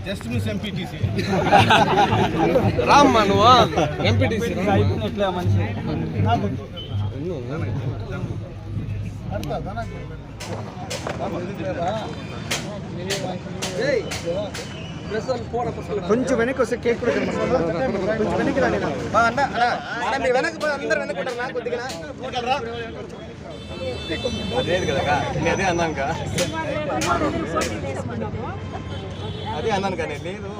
Just miss MPTC రామ్మా నువ్వు MPTC మనిషి కొంచెం వెనక్కి వస్తే కేక్ కూడా వెనక్కి రాని వెనక్కి అందరు వెనక్కి ఉంటారు కొద్దిగా అదే కదా నేను అదే అన్నాను అదే అన్నాను కానీ లేదు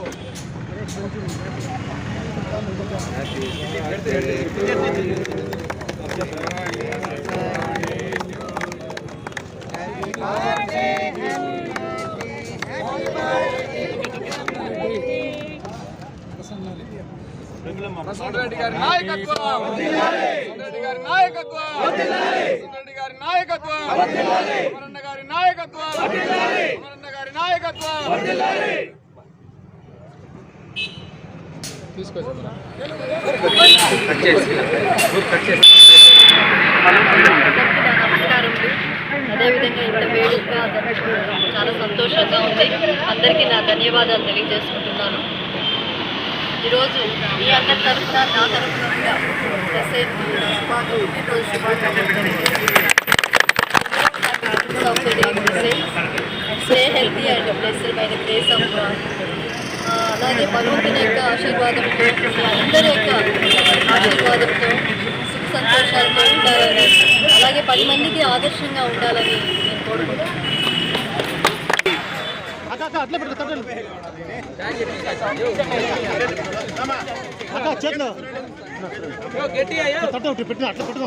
రెడ్డి గారి నాయకత్వం, రెడ్డి గారి నాయకత్వం, రెడ్డి గారి నాయకత్వం, అమరన్న గారి నాయకత్వం, అమరన్న గారి నాయకత్వం. అదేవిధంగా ఇంత వేడుకగా చాలా సంతోషంగా ఉంది. అందరికీ నా ధన్యవాదాలు తెలియజేసుకుంటున్నాను. ఈరోజు మీ అందరి తరఫున నా తరఫున stay healthy and blessed by the grace of God. అలాగే భగవంతుని యొక్క ఆశీర్వాదంతో అందరి యొక్క ఆశీర్వాదంతో సుఖ సంతోషాలతో ఉండాలని, అలాగే 10 మందికి ఆదర్శంగా ఉండాలని నేను కోరుకుంటున్నాను. చేతిలో పెట్టిన అట్లా పెట్టుకో.